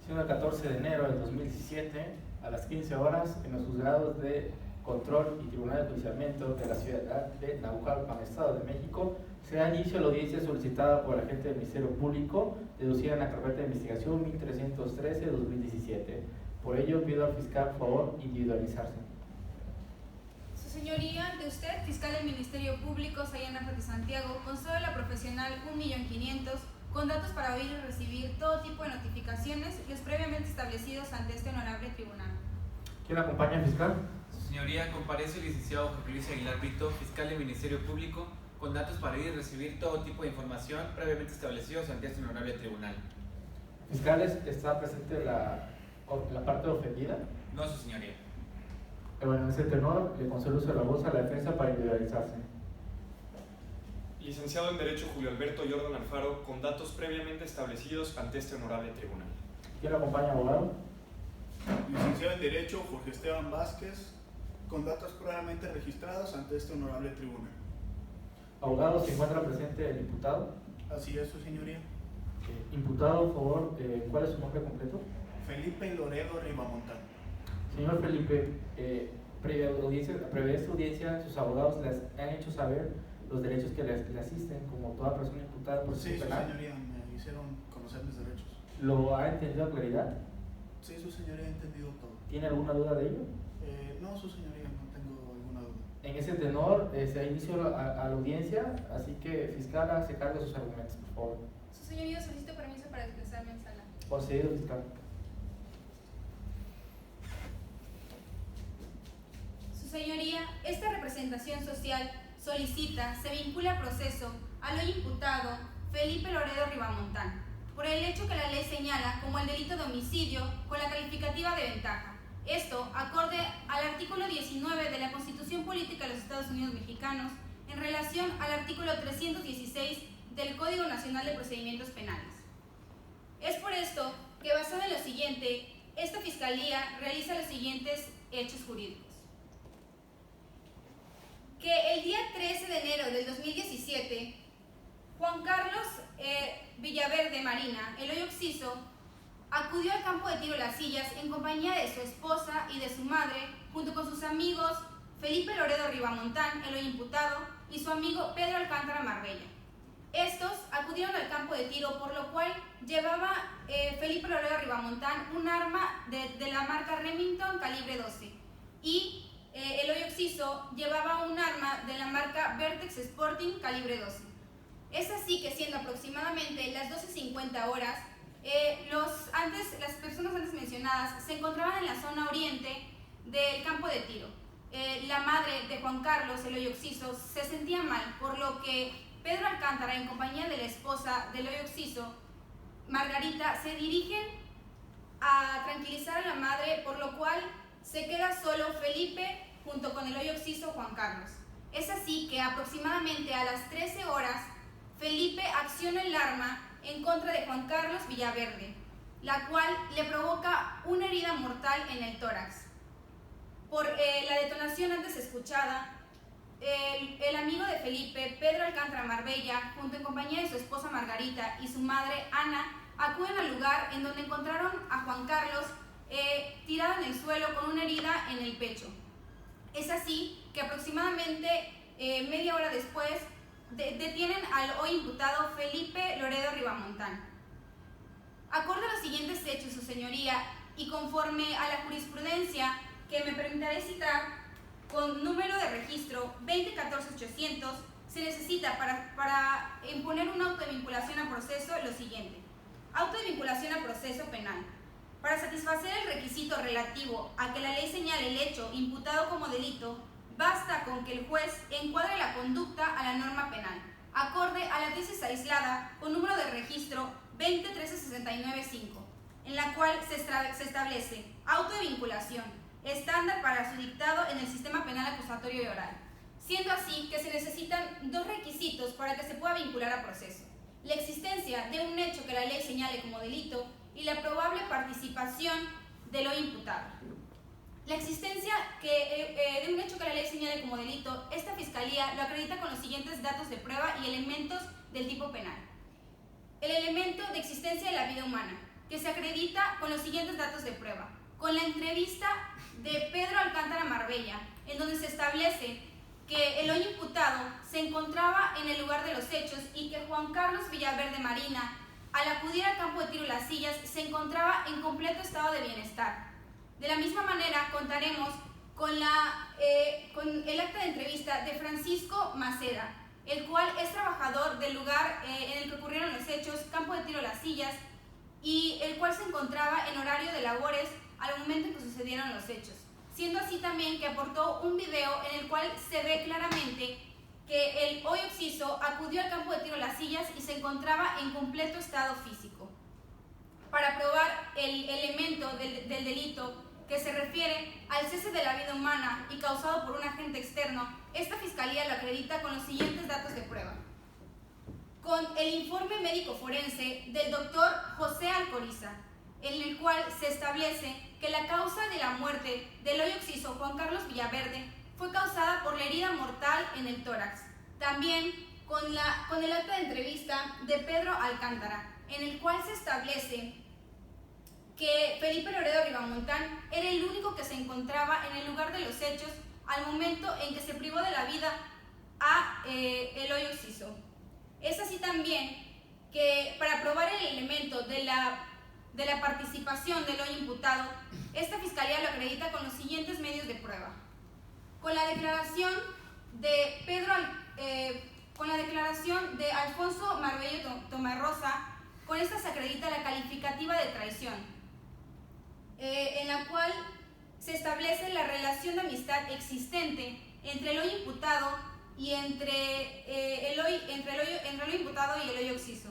siendo el 14 de enero del 2017 a las 15 horas en los juzgados de control y tribunal de enjuiciamiento de la ciudad de Naucalpan, Estado de México, se da inicio a la audiencia solicitada por el agente del Ministerio Público, deducida en la carpeta de investigación 1313-2017. Por ello, pido al fiscal, por favor, individualizarse. Su señoría, ante usted, fiscal del Ministerio Público, Sayana Fernández Santiago, consta de la profesional 1.500.000, con datos para oír y recibir todo tipo de notificaciones, los previamente establecidos ante este honorable tribunal. ¿Quién acompaña, fiscal? Su señoría, comparece el licenciado Jorge Luis Aguilar Brito, fiscal del Ministerio Público, con datos para oír y recibir todo tipo de información previamente establecidos ante este honorable tribunal. Fiscales, ¿está presente la parte ofendida? No, su señoría. Bueno, en ese tenor, le concedo uso de la voz a la defensa para individualizarse. Licenciado en Derecho Julio Alberto Jordan Alfaro, con datos previamente establecidos ante este honorable tribunal. ¿Quién lo acompaña, abogado? Licenciado en Derecho Jorge Esteban Vázquez, con datos previamente registrados ante este honorable tribunal. Abogado, ¿se encuentra presente el imputado? Así es, su señoría. Imputado, por favor, ¿cuál es su nombre completo? Felipe Loredo Ribamontán. Señor Felipe, previa esta audiencia, sus abogados les han hecho saber los derechos que le asisten como toda persona imputada por Sí, su penal. señoría, me hicieron conocer mis derechos. ¿Lo ha entendido a claridad? Sí, su señoría, he entendido todo. ¿Tiene alguna duda de ello? No, su señoría, no tengo alguna duda. En ese tenor, se da inicio a la audiencia, así que fiscal, hace cargo de sus argumentos, por favor. Su señoría, solicito permiso para expresarme en sala. Concedido, fiscal. Su señoría, esta representación social solicita se vincula a proceso al hoy imputado Felipe Loredo Ribamontán por el hecho que la ley señala como el delito de homicidio con la calificativa de ventaja. Esto acorde al artículo 19 de la Constitución Política de los Estados Unidos Mexicanos en relación al artículo 316 del Código Nacional de Procedimientos Penales. Es por esto que, basado en lo siguiente, esta Fiscalía realiza los siguientes hechos jurídicos. Que el día 13 de enero del 2017, Juan Carlos Villaverde Marina, Eloy Oxiso, acudió al campo de tiro Las Sillas en compañía de su esposa y de su madre, junto con sus amigos Felipe Loredo Ribamontán, el hoy imputado, y su amigo Pedro Alcántara Marbella. Estos acudieron al campo de tiro, por lo cual llevaba Felipe Loredo Ribamontán un arma de la marca Remington calibre 12 y Eloy Oxiso llevaba un arma de la marca Vertex Sporting calibre 12. Es así que, siendo aproximadamente las 12:50 horas, las personas antes mencionadas se encontraban en la zona oriente del campo de tiro. La madre de Juan Carlos, Eloy Oxiso, se sentía mal, por lo que Pedro Alcántara, en compañía de la esposa de Eloy Oxiso, Margarita, se dirigen a tranquilizar a la madre, por lo cual se queda solo Felipe junto con Eloy Oxiso, Juan Carlos. Es así que aproximadamente a las 13 horas, Felipe acciona el arma en contra de Juan Carlos Villaverde, la cual le provoca una herida mortal en el tórax. Por la detonación antes escuchada, el amigo de Felipe, Pedro Alcántara Marbella, junto en compañía de su esposa Margarita y su madre Ana, acuden al lugar en donde encontraron a Juan Carlos tirado en el suelo con una herida en el pecho. Es así que aproximadamente media hora después detienen al hoy imputado Felipe Loredo Ribamontán. Acorde a los siguientes hechos, su señoría, y conforme a la jurisprudencia que me permitiré citar, con número de registro 2014-800, se necesita para imponer un auto de vinculación a proceso lo siguiente. Auto de vinculación a proceso penal. Para satisfacer el requisito relativo a que la ley señale el hecho imputado como delito, basta con que el juez encuadre la conducta a la norma penal, acorde a la tesis aislada con número de registro 2013-69-5, en la cual se establece auto de vinculación, estándar para su dictado en el sistema penal acusatorio y oral, siendo así que se necesitan dos requisitos para que se pueda vincular a proceso: la existencia de un hecho que la ley señale como delito y la probable participación de lo imputado. La existencia de un hecho que la ley señale como delito, esta Fiscalía lo acredita con los siguientes datos de prueba y elementos del tipo penal. El elemento de existencia de la vida humana. que se acredita con los siguientes datos de prueba. Con la entrevista de Pedro Alcántara Marbella, en donde se establece que el hoy imputado se encontraba en el lugar de los hechos y que Juan Carlos Villaverde Marina, al acudir al campo de tiro Las Sillas, se encontraba en completo estado de bienestar. De la misma manera, contaremos con el acta de entrevista de Francisco Maceda, el cual es trabajador del lugar en el que ocurrieron los hechos, campo de tiro Las Sillas, y el cual se encontraba en horario de labores al momento en que sucedieron los hechos, siendo así también que aportó un video en el cual se ve claramente que el hoy occiso acudió al campo de tiro Las Sillas y se encontraba en completo estado físico. Para probar el elemento del delito que se refiere al cese de la vida humana y causado por un agente externo, esta fiscalía lo acredita con los siguientes datos de prueba. Con el informe médico forense del doctor José Alcoriza, en el cual se establece que la causa de la muerte del hoy occiso Juan Carlos Villaverde fue causada por la herida mortal en el tórax. También con el acta de entrevista de Pedro Alcántara, en el cual se establece que Felipe Loredo Ribamontán era el único que se encontraba en el lugar de los hechos al momento en que se privó de la vida a el hoy occiso. Es así también que para probar el elemento de la participación del hoy imputado, esta fiscalía lo acredita con los siguientes medios de prueba. Con la declaración de Alfonso Marbello Tomarrosa, con esta se acredita la calificativa de traición, en la cual se establece la relación de amistad existente entre el hoy imputado y entre el hoy imputado y el hoy occiso.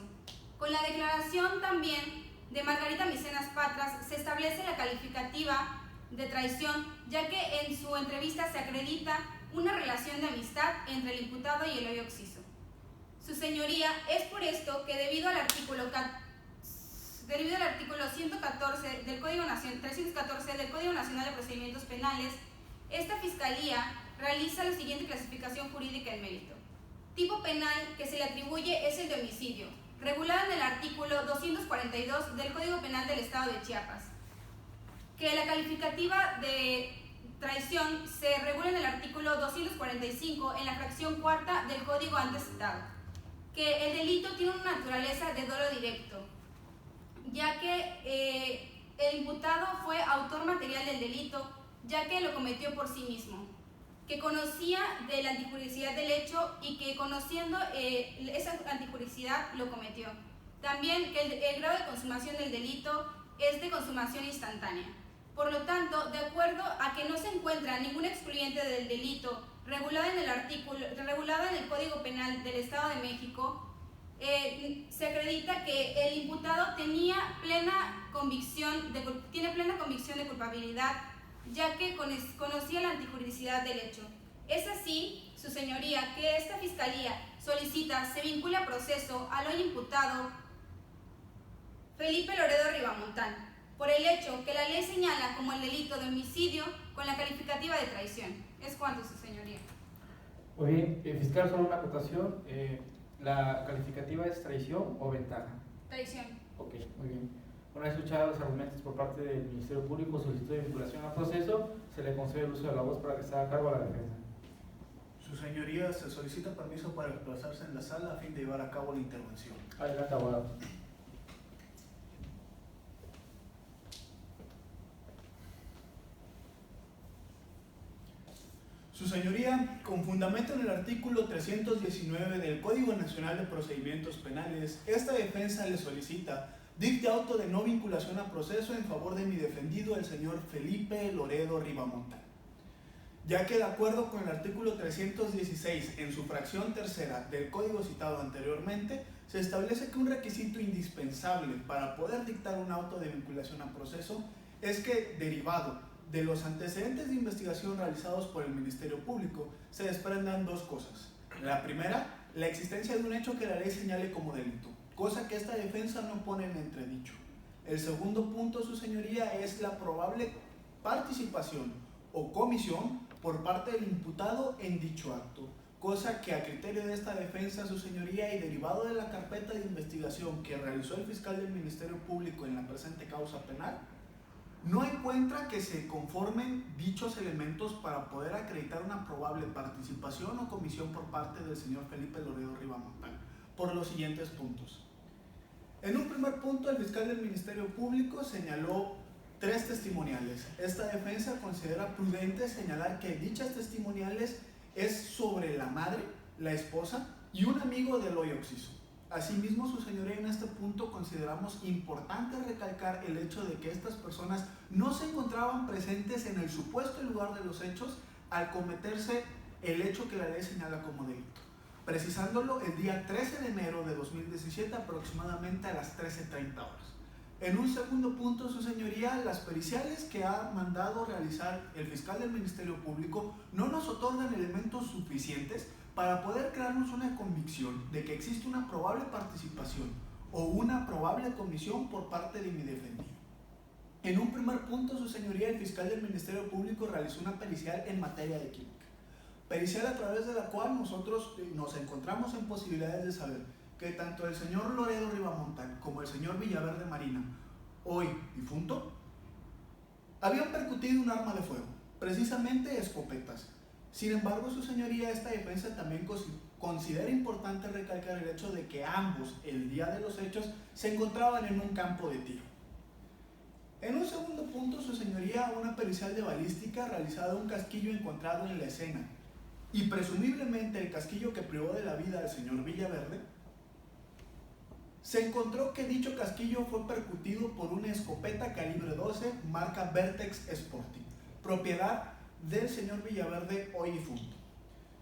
Con la declaración también de Margarita Micenas Patras se establece la calificativa de traición, ya que en su entrevista se acredita una relación de amistad entre el imputado y el hoy occiso. Su señoría, es por esto que debido al artículo 114 del Código Nacional, 314 del Código Nacional de Procedimientos Penales, esta fiscalía realiza la siguiente clasificación jurídica del mérito. Tipo penal que se le atribuye es el de homicidio, regulado en el artículo 242 del Código Penal del Estado de Chiapas. Que la calificativa de traición se regula en el artículo 245 en la fracción cuarta del Código antes citado. Que el delito tiene una naturaleza de dolo directo, ya que el imputado fue autor material del delito, ya que lo cometió por sí mismo, que conocía de la antijuricidad del hecho y que conociendo esa antijuricidad lo cometió. También que el grado de consumación del delito es de consumación instantánea. Por lo tanto, de acuerdo a que no se encuentra ningún excluyente del delito regulado en el Código Penal del Estado de México, se acredita que el imputado tiene plena convicción de culpabilidad, ya que conocía la antijuridicidad del hecho. Es así, su señoría, que esta fiscalía solicita se vincule a proceso al hoy imputado Felipe Loredo Ribamontán, por el hecho que la ley señala como el delito de homicidio con la calificativa de traición. Es cuanto, su señoría. Muy bien, fiscal, solo una acotación. ¿La calificativa es traición o ventaja? Traición. Ok, muy bien. Una vez escuchados los argumentos por parte del Ministerio Público, solicitud de vinculación al proceso, se le concede el uso de la voz para que se haga cargo a la defensa. Su señoría, se solicita permiso para desplazarse en la sala a fin de llevar a cabo la intervención. Adelante, abogado. Su señoría, con fundamento en el artículo 319 del Código Nacional de Procedimientos Penales, esta defensa le solicita dicte auto de no vinculación a proceso en favor de mi defendido, el señor Felipe Loredo Ribamontán, ya que de acuerdo con el artículo 316 en su fracción tercera del código citado anteriormente, se establece que un requisito indispensable para poder dictar un auto de vinculación a proceso es que, derivado de los antecedentes de investigación realizados por el Ministerio Público, se desprendan dos cosas. La primera, la existencia de un hecho que la ley señale como delito, cosa que esta defensa no pone en entredicho. El segundo punto, su señoría, es la probable participación o comisión por parte del imputado en dicho acto, cosa que a criterio de esta defensa, su señoría, y derivado de la carpeta de investigación que realizó el fiscal del Ministerio Público en la presente causa penal, no encuentra que se conformen dichos elementos para poder acreditar una probable participación o comisión por parte del señor Felipe Loredo Rivamontán, por los siguientes puntos. En un primer punto, el fiscal del Ministerio Público señaló 3 testimoniales. Esta defensa considera prudente señalar que dichas testimoniales es sobre la madre, la esposa y un amigo del hoy occiso. Asimismo, su señoría, en este punto consideramos importante recalcar el hecho de que estas personas no se encontraban presentes en el supuesto lugar de los hechos al cometerse el hecho que la ley señala como delito, precisándolo el día 13 de enero de 2017 aproximadamente a las 13:30 horas. En un segundo punto, su señoría, las periciales que ha mandado realizar el fiscal del Ministerio Público no nos otorgan elementos suficientes para poder crearnos una convicción de que existe una probable participación o una probable comisión por parte de mi defendido. En un primer punto, su señoría, el fiscal del Ministerio Público realizó una pericial en materia de química. Pericial a través de la cual nosotros nos encontramos en posibilidades de saber que tanto el señor Loredo Rivamontán como el señor Villaverde Marina, hoy difunto, habían percutido un arma de fuego, precisamente escopetas. Sin embargo, su señoría, esta defensa también considera importante recalcar el hecho de que ambos, el día de los hechos, se encontraban en un campo de tiro. En un segundo punto, su señoría, una pericial de balística realizada un casquillo encontrado en la escena y presumiblemente el casquillo que privó de la vida al señor Villaverde, se encontró que dicho casquillo fue percutido por una escopeta calibre 12 marca Vertex Sporting, propiedad del señor Villaverde, hoy difunto.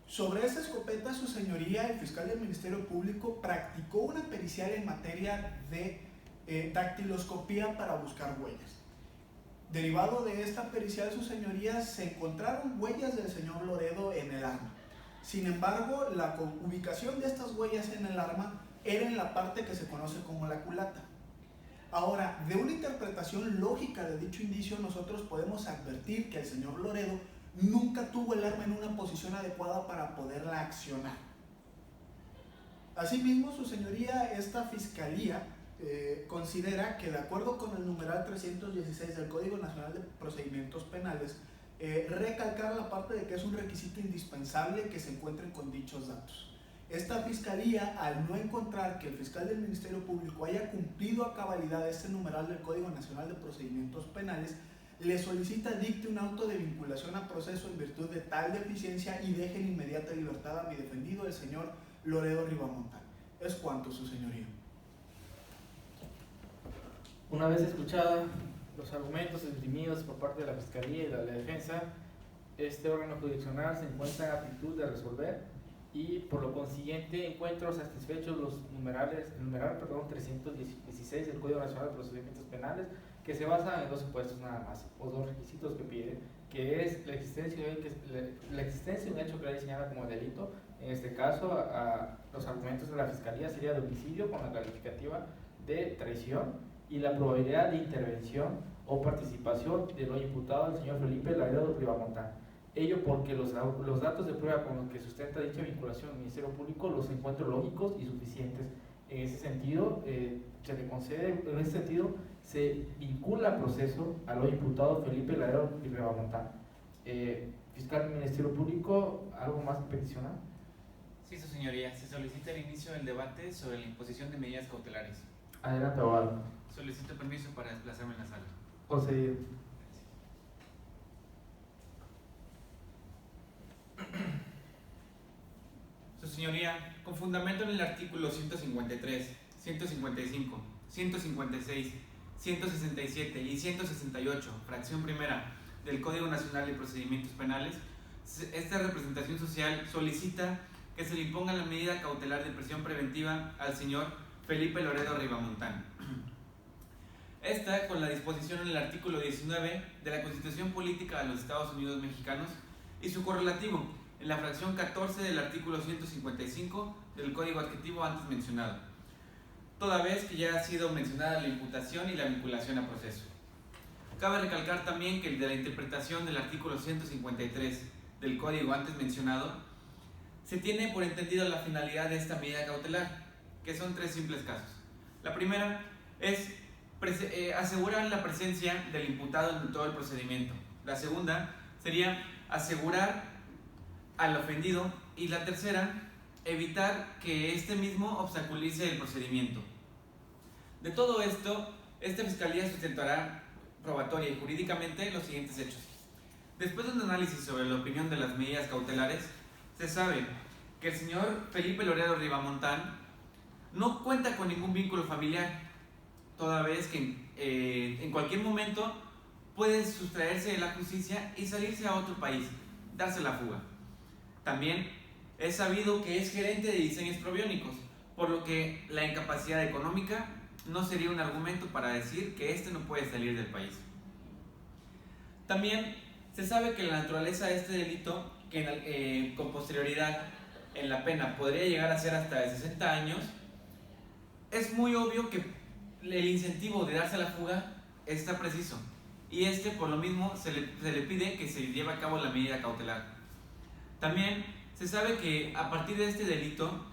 Sobre esa escopeta, su señoría, el fiscal del Ministerio Público, practicó una pericial en materia de dactiloscopía para buscar huellas. Derivado de esta pericial, su señoría, se encontraron huellas del señor Loredo en el arma. Sin embargo, la ubicación de estas huellas en el arma era en la parte que se conoce como la culata. Ahora, de una interpretación lógica de dicho indicio, nosotros podemos advertir que el señor Loredo nunca tuvo el arma en una posición adecuada para poderla accionar. Asimismo, su señoría, esta fiscalía considera que, de acuerdo con el numeral 316 del Código Nacional de Procedimientos Penales, recalcar la parte de que es un requisito indispensable que se encuentren con dichos datos. Esta fiscalía, al no encontrar que el fiscal del Ministerio Público haya cumplido a cabalidad este numeral del Código Nacional de Procedimientos Penales, le solicita dicte un auto de vinculación a proceso en virtud de tal deficiencia y deje en inmediata libertad a mi defendido, el señor Loredo Rivamontán. Es cuanto, su señoría. Una vez escuchados los argumentos esgrimidos por parte de la Fiscalía y de la Defensa, este órgano jurisdiccional se encuentra en aptitud de resolver y por lo consiguiente encuentro satisfechos los numeral 316 del Código Nacional de Procedimientos Penales, que se basan en 2 supuestos nada más, o 2 requisitos que pide, que es la existencia de un hecho que la ley señala como delito. En este caso, los argumentos de la Fiscalía sería de homicidio con la calificativa de traición y la probabilidad de intervención o participación del hoy imputado, el señor Felipe Loredo Rivamontán. Ello porque los datos de prueba con los que sustenta dicha vinculación al Ministerio Público los encuentro lógicos y suficientes. En ese sentido, se le concede, en ese sentido, se vincula al proceso al hoy imputado Felipe Loredo Rivamontán. Fiscal del Ministerio Público, ¿algo más que peticionar? Sí, su señoría, se solicita el inicio del debate sobre la imposición de medidas cautelares. Adelante, abogado. Solicito permiso para desplazarme en la sala. Concedido. Su señoría, con fundamento en el artículo 153, 155, 156, 167 y 168, fracción primera del Código Nacional de Procedimientos Penales, esta representación social solicita que se le imponga la medida cautelar de prisión preventiva al señor Felipe Loredo Rivamontán. Esta con la disposición en el artículo 19 de la Constitución Política de los Estados Unidos Mexicanos y su correlativo en la fracción 14 del artículo 155 del Código Adjetivo antes mencionado, toda vez que ya ha sido mencionada la imputación y la vinculación a proceso. Cabe recalcar también que el de la interpretación del artículo 153 del Código antes mencionado Se tiene por entendido la finalidad de esta medida cautelar, que son 3 simples casos. La primera es asegurar la presencia del imputado en todo el procedimiento. La segunda sería asegurar al ofendido, y la tercera, evitar que este mismo obstaculice el procedimiento. De todo esto, esta Fiscalía sustentará probatoria y jurídicamente los siguientes hechos. Después de un análisis sobre la opinión de las medidas cautelares, se sabe que el señor Felipe Loredo Ribamontán no cuenta con ningún vínculo familiar, toda vez que en cualquier momento puede sustraerse de la justicia y salirse a otro país, darse la fuga. También es sabido que es gerente de diseños probiónicos, por lo que la incapacidad económica no sería un argumento para decir que éste no puede salir del país. También se sabe que la naturaleza de este delito, que con posterioridad en la pena podría llegar a ser hasta de 60 años, es muy obvio que el incentivo de darse la fuga está preciso, y por lo mismo se le pide que se lleve a cabo la medida cautelar. También se sabe que a partir de este delito,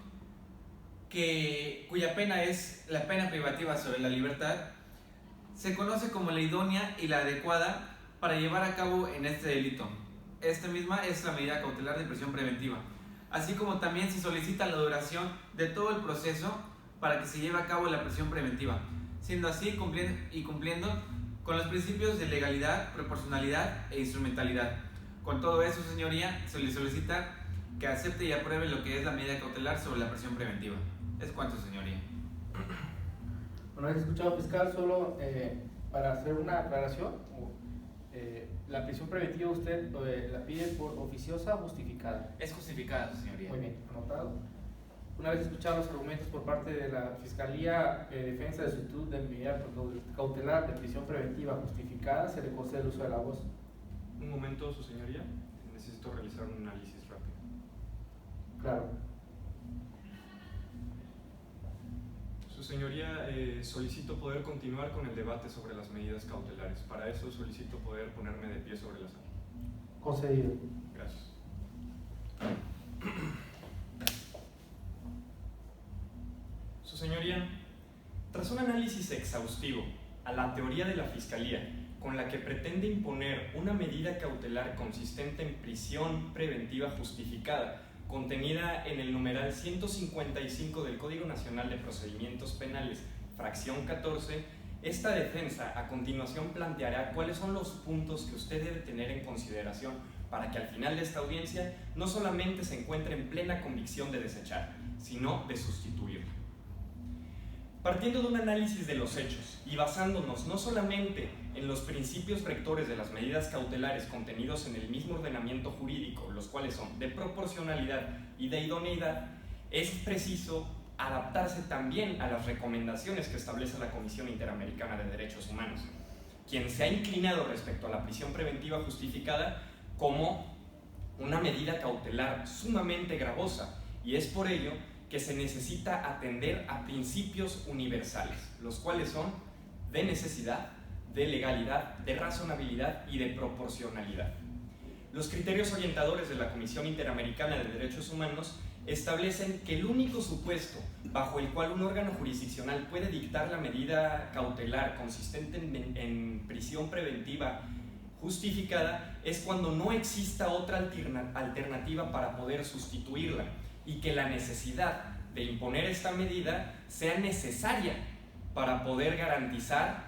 cuya pena es la pena privativa sobre la libertad, se conoce como la idónea y la adecuada para llevar a cabo en este delito. Esta misma es la medida cautelar de prisión preventiva, así como también se solicita la duración de todo el proceso para que se lleve a cabo la prisión preventiva, siendo así cumpliendo con los principios de legalidad, proporcionalidad e instrumentalidad. Con todo eso, señoría, se le solicita que acepte y apruebe lo que es la medida cautelar sobre la prisión preventiva. Es cuanto, señoría. Bueno, has escuchado, fiscal, solo para hacer una aclaración, la prisión preventiva usted la pide por oficiosa o justificada. Es justificada, señoría. Muy bien, anotado. Una vez escuchados los argumentos por parte de la Fiscalía defensa de solicitud de medida cautelar de prisión preventiva justificada, se le concede el uso de la voz. Un momento, su señoría. Necesito realizar un análisis rápido. Claro. Su señoría, solicito poder continuar con el debate sobre las medidas cautelares. Para eso solicito poder ponerme de pie sobre la sala. Concedido. Gracias. Su señoría, tras un análisis exhaustivo a la teoría de la Fiscalía, con la que pretende imponer una medida cautelar consistente en prisión preventiva justificada, contenida en el numeral 155 del Código Nacional de Procedimientos Penales, fracción 14, esta defensa a continuación planteará cuáles son los puntos que usted debe tener en consideración para que al final de esta audiencia no solamente se encuentre en plena convicción de desechar, sino de sustituirla. Partiendo de un análisis de los hechos y basándonos no solamente en los principios rectores de las medidas cautelares contenidos en el mismo ordenamiento jurídico, los cuales son de proporcionalidad y de idoneidad, es preciso adaptarse también a las recomendaciones que establece la Comisión Interamericana de Derechos Humanos, quien se ha inclinado respecto a la prisión preventiva justificada como una medida cautelar sumamente gravosa, y es por ello que se necesita atender a principios universales, los cuales son de necesidad, de legalidad, de razonabilidad y de proporcionalidad. Los criterios orientadores de la Comisión Interamericana de Derechos Humanos establecen que el único supuesto bajo el cual un órgano jurisdiccional puede dictar la medida cautelar consistente en prisión preventiva justificada es cuando no exista otra alternativa para poder sustituirla, y que la necesidad de imponer esta medida sea necesaria para poder garantizar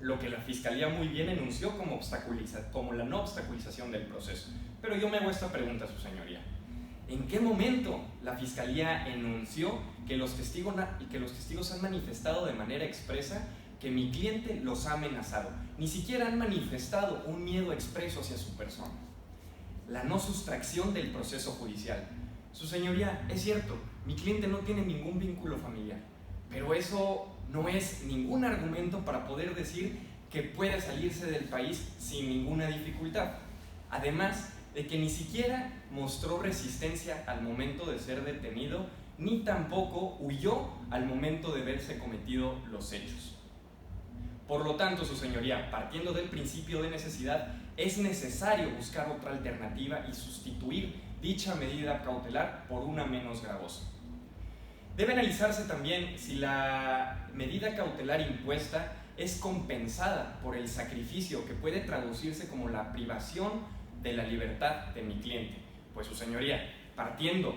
lo que la Fiscalía muy bien enunció como la no obstaculización del proceso. Pero yo me hago esta pregunta, su señoría. ¿En qué momento la Fiscalía enunció que los testigos han manifestado de manera expresa que mi cliente los ha amenazado? Ni siquiera han manifestado un miedo expreso hacia su persona. La no sustracción del proceso judicial. Su señoría, es cierto, mi cliente no tiene ningún vínculo familiar, pero eso no es ningún argumento para poder decir que puede salirse del país sin ninguna dificultad. Además de que ni siquiera mostró resistencia al momento de ser detenido, ni tampoco huyó al momento de verse cometido los hechos. Por lo tanto, su señoría, partiendo del principio de necesidad, es necesario buscar otra alternativa y sustituir dicha medida cautelar por una menos gravosa. Debe analizarse también si la medida cautelar impuesta es compensada por el sacrificio que puede traducirse como la privación de la libertad de mi cliente. Pues su señoría, partiendo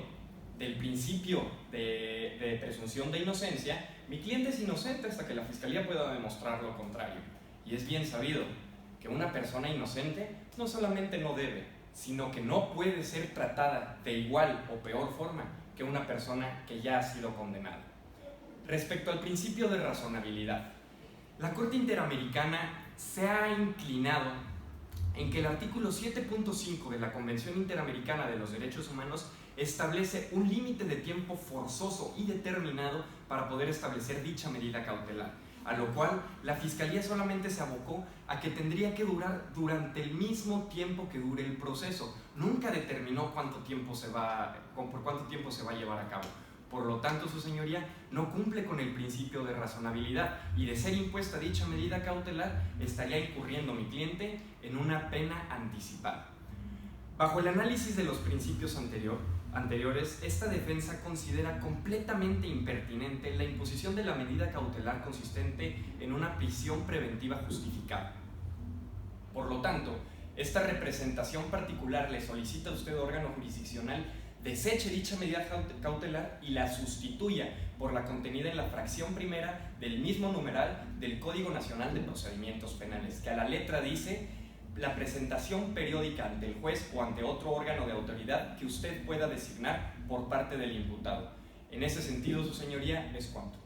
del principio de presunción de inocencia, mi cliente es inocente hasta que la fiscalía pueda demostrar lo contrario. Y es bien sabido que una persona inocente no solamente no debe, sino que no puede ser tratada de igual o peor forma que una persona que ya ha sido condenada. Respecto al principio de razonabilidad, la Corte Interamericana se ha inclinado en que el artículo 7.5 de la Convención Interamericana de los Derechos Humanos establece un límite de tiempo forzoso y determinado para poder establecer dicha medida cautelar, a lo cual la Fiscalía solamente se abocó a que tendría que durar durante el mismo tiempo que dure el proceso. Nunca determinó por cuánto tiempo se va a llevar a cabo. Por lo tanto, su señoría no cumple con el principio de razonabilidad y de ser impuesta dicha medida cautelar estaría incurriendo mi cliente en una pena anticipada. Bajo el análisis de los principios anteriores, esta defensa considera completamente impertinente la imposición de la medida cautelar consistente en una prisión preventiva justificada. Por lo tanto, esta representación particular le solicita a usted, órgano jurisdiccional, deseche dicha medida cautelar y la sustituya por la contenida en la fracción primera del mismo numeral del Código Nacional de Procedimientos Penales, que a la letra dice: la presentación periódica ante el juez o ante otro órgano de autoridad que usted pueda designar por parte del imputado. En ese sentido, su señoría, es cuanto.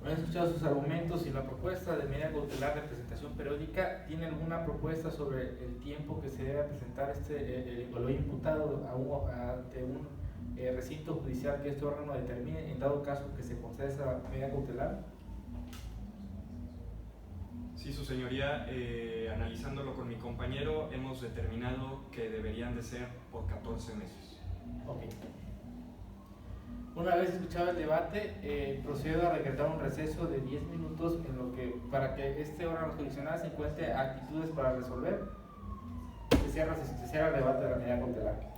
Han escuchado sus argumentos y la propuesta de medida cautelar de presentación periódica. ¿Tiene alguna propuesta sobre el tiempo que se debe presentar el imputado ante un recinto judicial que este órgano determine en dado caso que se conceda esa medida cautelar? Sí, su señoría, analizándolo con mi compañero, hemos determinado que deberían de ser por 14 meses. Ok. Una vez escuchado el debate, procedo a decretar un receso de 10 minutos para que este órgano jurisdiccional se encuentre actitudes para resolver. Se cierra el debate de la medida cautelar.